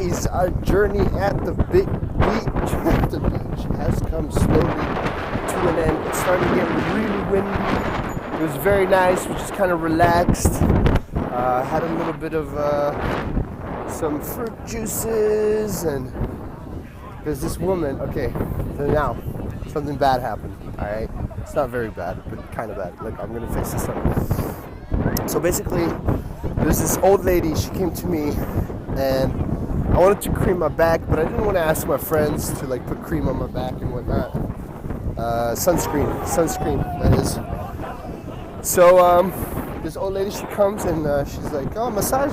ladies, our journey at the beach has come slowly to an end. It started getting really windy. It was very nice. We just kind of relaxed. Had a little bit of some fruit juices, and there's this woman. Okay, so now something bad happened. All right, it's not very bad, but kind of bad. Look, I'm gonna fix this up. So basically, there's this old lady. She came to me, and I wanted to cream my back, but I didn't want to ask my friends to like put cream on my back and whatnot. Sunscreen, that is. So this old lady, she comes and she's like, oh, massage.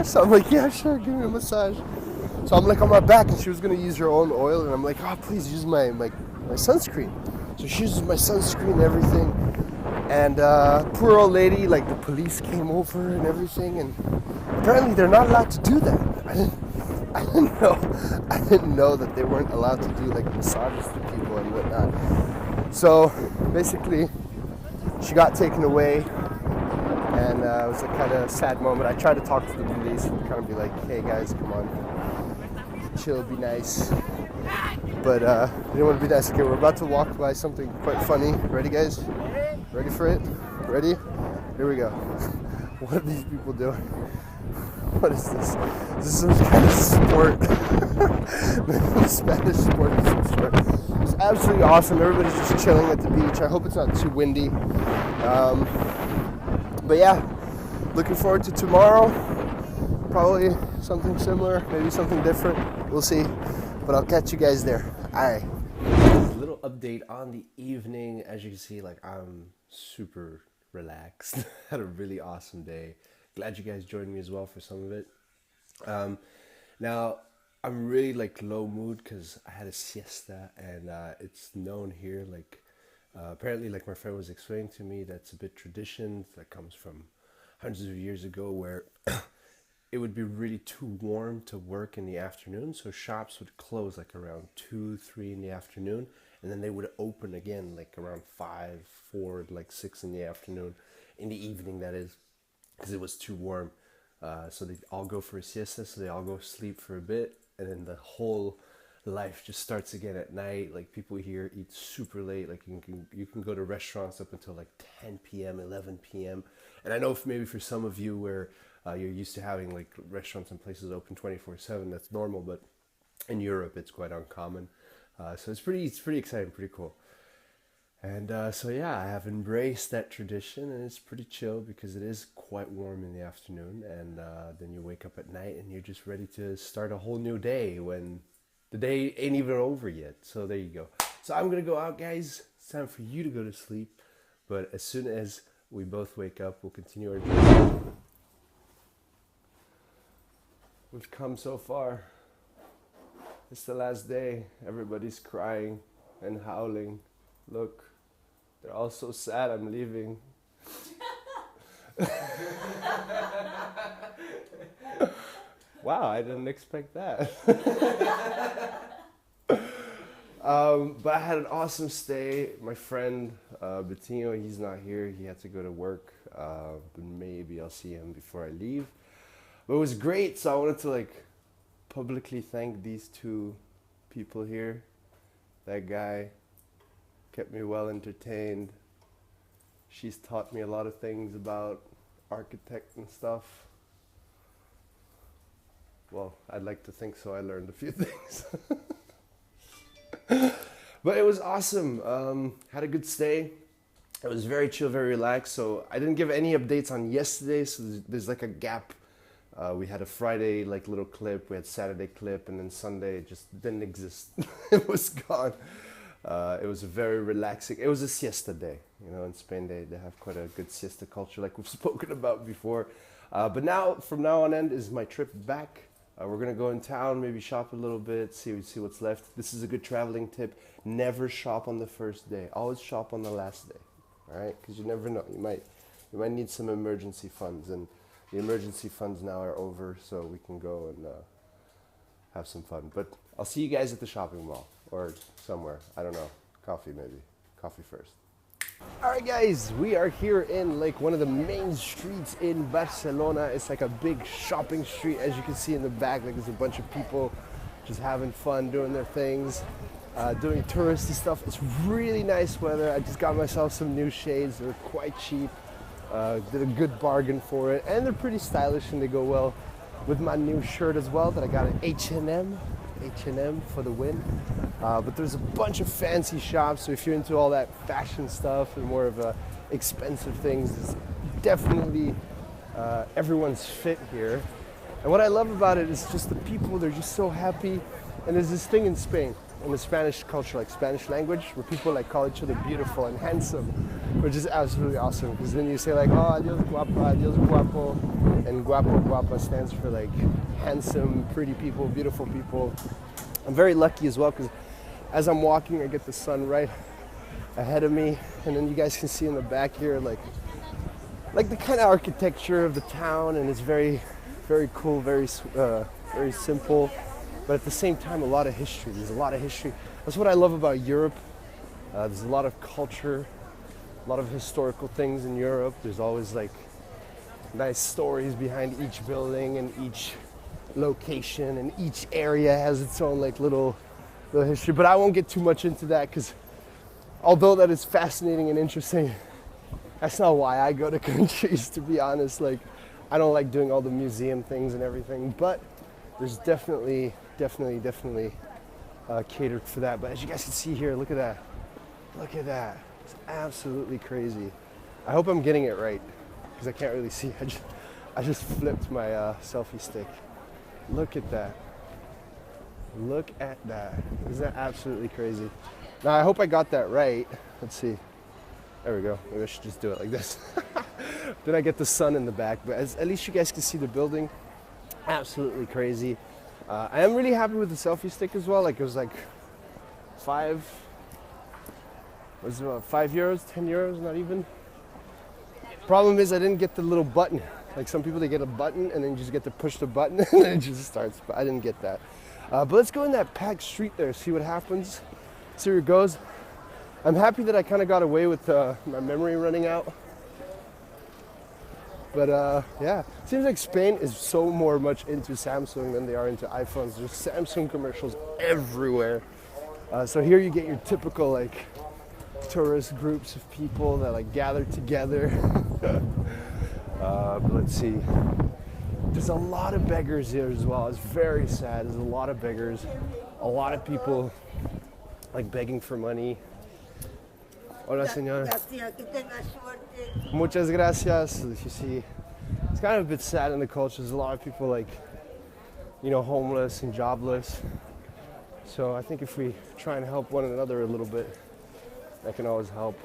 So I'm like, yeah, sure, give me a massage. So I'm like on my back, and she was gonna use her own oil, and I'm like, oh, please use my sunscreen. So she uses my sunscreen and everything. And poor old lady, like the police came over and everything, and apparently they're not allowed to do that. I didn't know that they weren't allowed to do like massages to people and whatnot. So basically, she got taken away, and it was a kind of sad moment. I tried to talk to the police and kind of be like, hey guys, come on, chill, be nice. But they didn't want to be nice. Okay, we're about to walk by something quite funny. Ready, guys? Ready for it? Ready? Here we go. What are these people doing? What is this? Is this some kind of sport? Spanish sport of some sort. It's absolutely awesome. Everybody's just chilling at the beach. I hope it's not too windy. But yeah, looking forward to tomorrow. Probably something similar, maybe something different. We'll see. But I'll catch you guys there. All right. A little update on the evening. As you can see, like, I'm super relaxed. Had a really awesome day. Glad you guys joined me as well for some of it. Now, I'm really like low mood because I had a siesta, and it's known here, like, apparently, like my friend was explaining to me, that's a bit tradition that comes from hundreds of years ago, where it would be really too warm to work in the afternoon, so shops would close like around 2, 3 in the afternoon, and then they would open again like around 5, 4, like 6 in the afternoon, in the evening that is, because it was too warm. So they all go for a siesta, so they all go sleep for a bit, and then the whole life just starts again at night. Like, people here eat super late. Like, you can go to restaurants up until like 10 p.m., 11 p.m. And I know maybe for some of you where you're used to having like restaurants and places open 24/7, that's normal, but in Europe it's quite uncommon. So it's pretty exciting, pretty cool. And so yeah, I have embraced that tradition, and it's pretty chill because it is quite warm in the afternoon, and then you wake up at night and you're just ready to start a whole new day when the day ain't even over yet. So there you go. So I'm gonna go out, guys. It's time for you to go to sleep, but as soon as we both wake up, we'll continue our journey. We've come so far. It's the last day. Everybody's crying and howling. Look, they're all so sad I'm leaving. Wow, I didn't expect that. But I had an awesome stay. My friend Bettino, he's not here. He had to go to work. But maybe I'll see him before I leave. But it was great, so I wanted to like publicly thank these two people here. That guy kept me well entertained. She's taught me a lot of things about architect and stuff. Well, I'd like to think so. I learned a few things. But it was awesome. Had a good stay. It was very chill, very relaxed. So I didn't give any updates on yesterday, so there's like a gap. We had a Friday like little clip, we had Saturday clip, and then Sunday it just didn't exist. It was gone. It was a very relaxing, it was a siesta day. You know, in Spain they have quite a good siesta culture, like we've spoken about before. But now, from now on end, is my trip back. We're gonna go in town, maybe shop a little bit, see what's left. This is a good traveling tip. Never shop on the first day. Always shop on the last day. All right, because you never know. You might need some emergency funds, and the emergency funds now are over, so we can go and have some fun. But I'll see you guys at the shopping mall or somewhere. I don't know. Coffee maybe. Coffee first. Alright guys, we are here in like one of the main streets in Barcelona. It's like a big shopping street, as you can see in the back. Like there's a bunch of people just having fun, doing their things, doing touristy stuff. It's really nice weather. I just got myself some new shades. They're quite cheap. Did a good bargain for it, and they're pretty stylish and they go well with my new shirt as well that I got at H&M for the win. But there's a bunch of fancy shops, so if you're into all that fashion stuff and more of expensive things, it's definitely everyone's fit here. And what I love about it is just the people, they're just so happy. And there's this thing in Spain, in the Spanish culture, like Spanish language, where people like call each other beautiful and handsome, which is absolutely awesome. Because then you say like, oh, adios guapa, adios guapo, and guapo, guapa stands for like handsome, pretty people, beautiful people. I'm very lucky as well because as I'm walking, I get the sun right ahead of me, and then you guys can see in the back here, like the kind of architecture of the town, and it's very, very cool, very simple, but at the same time, a lot of history. There's a lot of history. That's what I love about Europe. There's a lot of culture, a lot of historical things in Europe. There's always like nice stories behind each building and each location, and each area has its own like little history. But I won't get too much into that because although that is fascinating and interesting, that's not why I go to countries, to be honest. Like, I don't like doing all the museum things and everything, but there's definitely catered for that. But as you guys can see here, look at that. Look at that. It's absolutely crazy. I hope I'm getting it right because I can't really see. I just flipped my selfie stick. Look at that. Look at that. Isn't that absolutely crazy? Now, I hope I got that right. Let's see. There we go. Maybe I should just do it like this. Then I get the sun in the back. But at least you guys can see the building. Absolutely crazy. I am really happy with the selfie stick as well. Like, it was like 5 euros, 10 euros, not even. Problem is I didn't get the little button. Like some people, they get a button and then you just get to push the button and then it just starts. But I didn't get that. But let's go in that packed street there, see what happens, see where it goes. I'm happy that I kind of got away with my memory running out. But yeah, it seems like Spain is so much into Samsung than they are into iPhones. There's Samsung commercials everywhere. So here you get your typical like tourist groups of people that like gather together. But let's see. There's a lot of beggars here as well. It's very sad. There's a lot of beggars. A lot of people like begging for money. Hola, señor. Muchas gracias. You see, it's kind of a bit sad in the culture. There's a lot of people like, you know, homeless and jobless. So I think if we try and help one another a little bit, that can always help.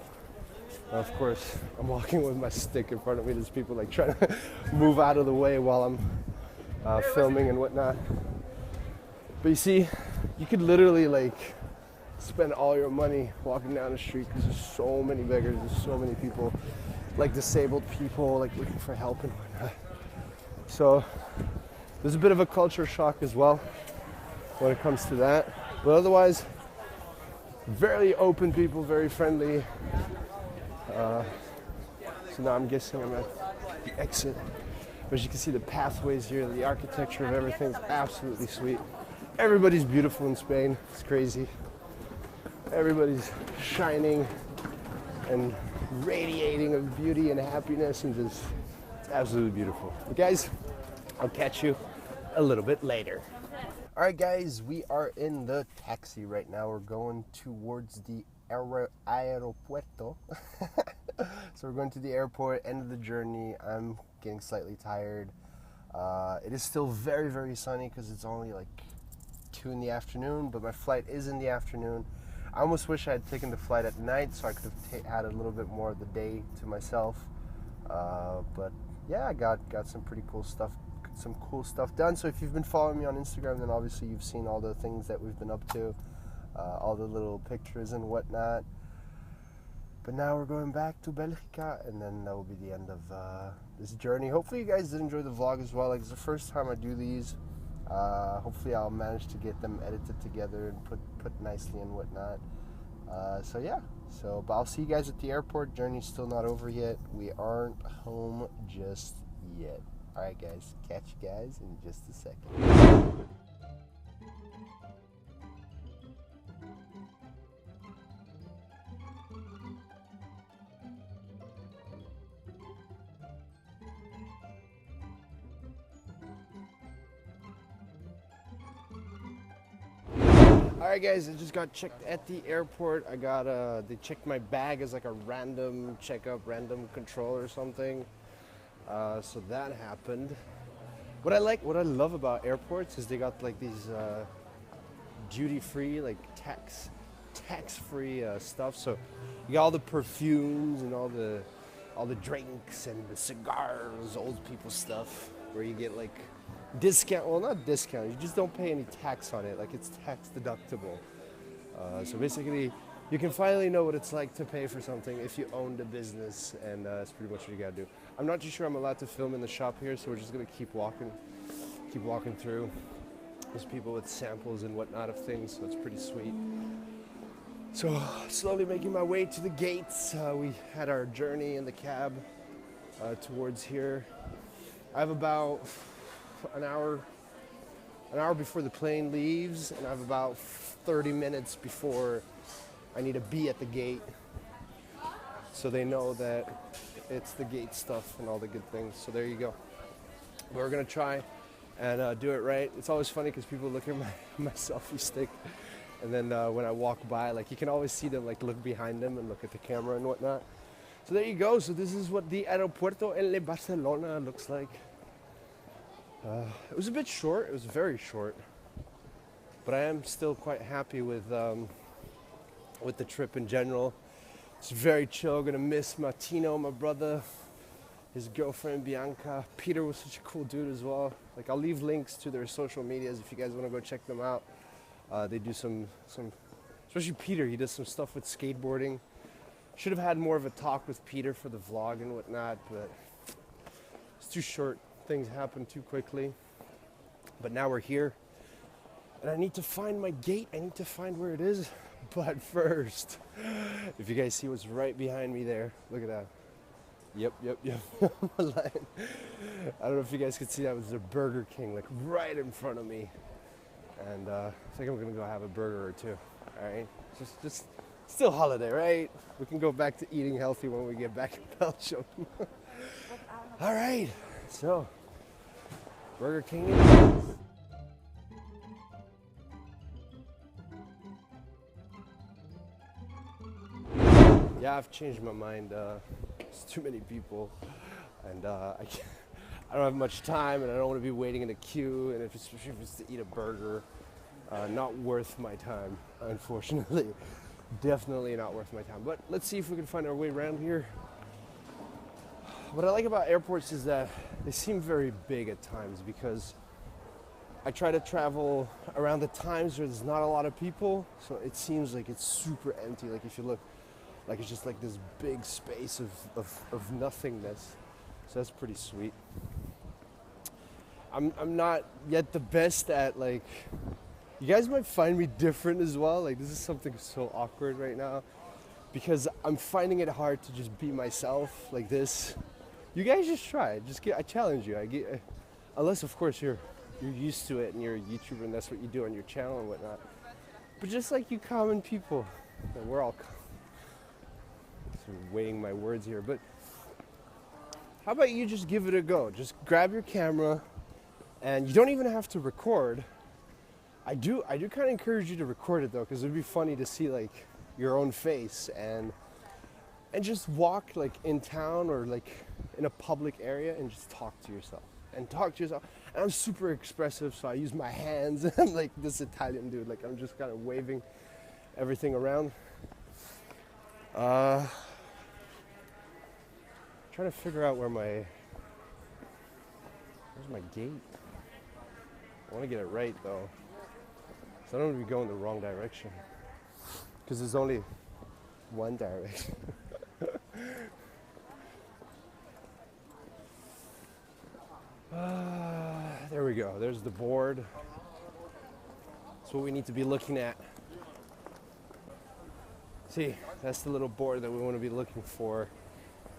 Of course, I'm walking with my stick in front of me. There's people like trying to move out of the way while I'm filming and whatnot. But you see, you could literally like spend all your money walking down the street because there's so many beggars. There's so many people, like disabled people, like looking for help and whatnot. So there's a bit of a culture shock as well when it comes to that. But otherwise, very open people, very friendly. So now I'm guessing I'm at the exit. But as you can see, the pathways here, the architecture of everything is absolutely sweet. Everybody's beautiful in Spain. It's crazy. Everybody's shining and radiating of beauty and happiness, and just, it's absolutely beautiful. But guys, I'll catch you a little bit later. All right, guys, we are in the taxi right now. We're going towards the aeropuerto. So we're going to the airport, end of the journey. I'm getting slightly tired. It is still very, very sunny because it's only like 2 in the afternoon, but my flight is in the afternoon. I almost wish I had taken the flight at night so I could have had a little bit more of the day to myself. But yeah, I got some pretty cool stuff, some cool stuff done. So if you've been following me on Instagram, then obviously you've seen all the things that we've been up to, all the little pictures and whatnot. But now we're going back to Belgica, and then that will be the end of this journey. Hopefully you guys did enjoy the vlog as well. Like, it's the first time I do these. Hopefully I'll manage to get them edited together and put nicely and whatnot. So yeah, but I'll see you guys at the airport. Journey's still not over yet. We aren't home just yet. All right, guys, catch you guys in just a second. Alright guys, I just got checked at the airport. They checked my bag as like a random checkup, random control or something. So that happened. What I love about airports is they got like these duty-free, like tax-free stuff. So you got all the perfumes and all the drinks and the cigars, old people stuff, where you get like discount, well not discount, you just don't pay any tax on it, like it's tax deductible. So basically you can finally know what it's like to pay for something if you owned a business, and that's pretty much what you gotta do. I'm not too sure I'm allowed to film in the shop here, so we're just gonna keep walking through. There's people with samples and whatnot of things, so it's pretty sweet. So slowly making my way to the gates. We had our journey in the cab towards here. I have about an hour before the plane leaves, and I have about 30 minutes before I need to be at the gate, so they know that it's the gate stuff and all the good things. So there you go. We're gonna try and do it right. It's always funny because people look at my selfie stick, and then when I walk by, like you can always see them like look behind them and look at the camera and whatnot. So there you go. So this is what the Aeropuerto de Barcelona looks like. It was a bit short. It was very short, but I am still quite happy with the trip in general. It's very chill. Gonna miss Martino, my brother, his girlfriend Bianca. Peter was such a cool dude as well. Like I'll leave links to their social medias if you guys want to go check them out. They do some, especially Peter. He does some stuff with skateboarding. Should have had more of a talk with Peter for the vlog and whatnot, but it's too short. Things happen too quickly. But now we're here, and I need to find my gate. I need to find where it is. But first, if you guys see what's right behind me there, look at that. Yep. I don't know if you guys could see that. It was the Burger King, like right in front of me. And I think I'm gonna go have a burger or two. All right, just still holiday, right? We can go back to eating healthy when we get back in Belgium. All right, so Burger King it is. Yeah, I've changed my mind. It's too many people, and I don't have much time, and I don't want to be waiting in a queue, and especially if it's to eat a burger, not worth my time, unfortunately. Definitely not worth my time. But let's see if we can find our way around here. What I like about airports is that they seem very big at times, because I try to travel around the times where there's not a lot of people, so it seems like it's super empty. Like if you look, like it's just like this big space of nothingness. So that's pretty sweet. I'm not yet the best at, like, you guys might find me different as well. Like this is something so awkward right now, because I'm finding it hard to just be myself like this. You guys just try it. I challenge you. Unless of course you're used to it and you're a YouTuber and that's what you do on your channel and whatnot. But just like you common people, and we're all weighing my words here, but how about you just give it a go? Just grab your camera, and you don't even have to record. I do kind of encourage you to record it though, because it'd be funny to see like your own face and just walk like in town or like in a public area and just talk to yourself. And I'm super expressive, so I use my hands. I'm like this Italian dude, like I'm just kind of waving everything around. Trying to figure out where's my gate? I want to get it right though, so I don't want to be going the wrong direction, because there's only one direction. There we go. There's the board. That's what we need to be looking at. See, that's the little board that we want to be looking for.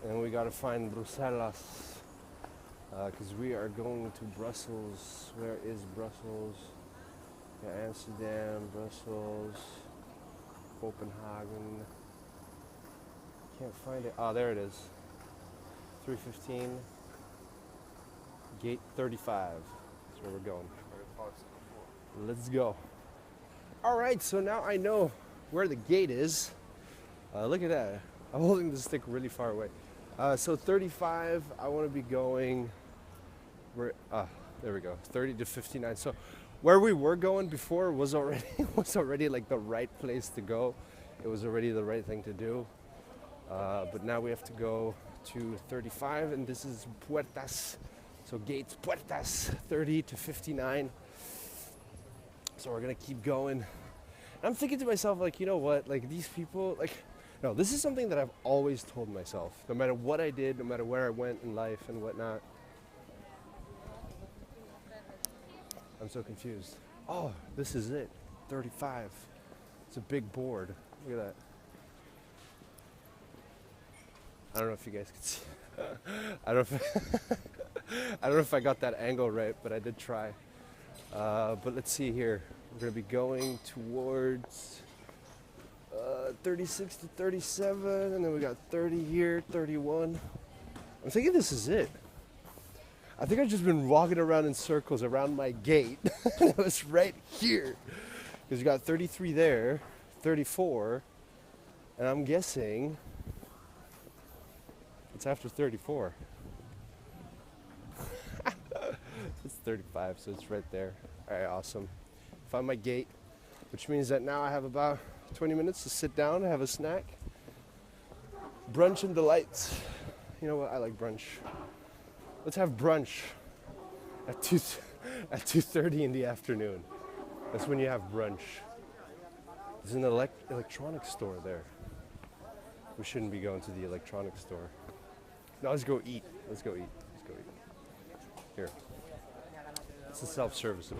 And we got to find Bruxelles. Because we are going to Brussels. Where is Brussels? Yeah, Amsterdam, Brussels, Copenhagen. Can't find it. Oh, there it is. 315. Gate 35. That's where we're going. Let's go. All right, so now I know where the gate is. Look at that. I'm holding the stick really far away. So 35, I want to be going, there we go, 30 to 59. So where we were going before was already like the right place to go. It was already the right thing to do. But now we have to go to 35, and this is Puertas. So gates Puertas, 30 to 59. So we're gonna keep going. And I'm thinking to myself, like, you know what? Like, these people, like, no, this is something that I've always told myself. No matter what I did, no matter where I went in life and whatnot. I'm so confused. Oh, this is it. 35. It's a big board. Look at that. I don't know if you guys can see. I don't know if I got that angle right, but I did try. But let's see here. We're going to be going towards 36 to 37, and then we got 30 here, 31. I'm thinking this is it. I think I've just been walking around in circles around my gate. It was right here. Because you got 33 there, 34, and I'm guessing it's after 34. It's 35, so it's right there. All right, awesome. Found my gate, which means that now I have about 20 minutes to sit down, have a snack. Brunch and delights. You know what? I like brunch. Let's have brunch at 2:30 in the afternoon. That's when you have brunch. There's an electronics store there. We shouldn't be going to the electronics store. No, let's go eat. Let's go eat. Let's go eat. Here. It's a self-service.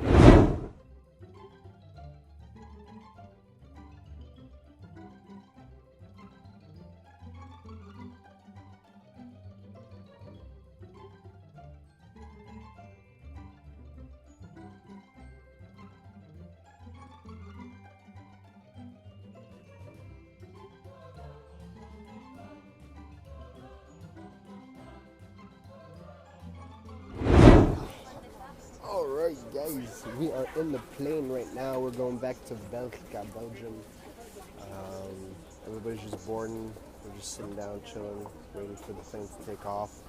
Alright guys, we are in the plane right now. We're going back to Belgium. Everybody's just boarding. We're just sitting down, chilling, waiting for the plane to take off.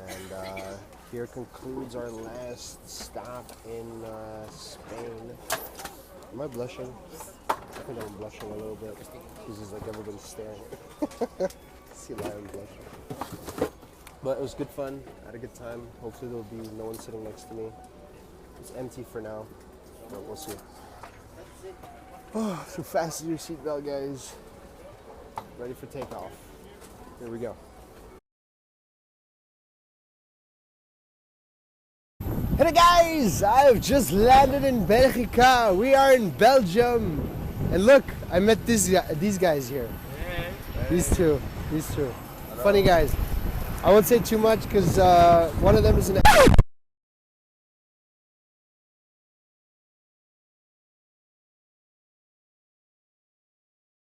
And here concludes our last stop in Spain. Am I blushing? I think I'm blushing a little bit. This is like everybody's staring. See Lion blushing. But it was good fun. I had a good time. Hopefully there'll be no one sitting next to me. It's empty for now, but we'll see. Oh, so fasten your seatbelt, guys. Ready for takeoff. Here we go. Hey guys, I've just landed in Belgica. We are in Belgium. And look, I met these guys here. Hey. These two. Hello. Funny guys. I won't say too much because one of them is an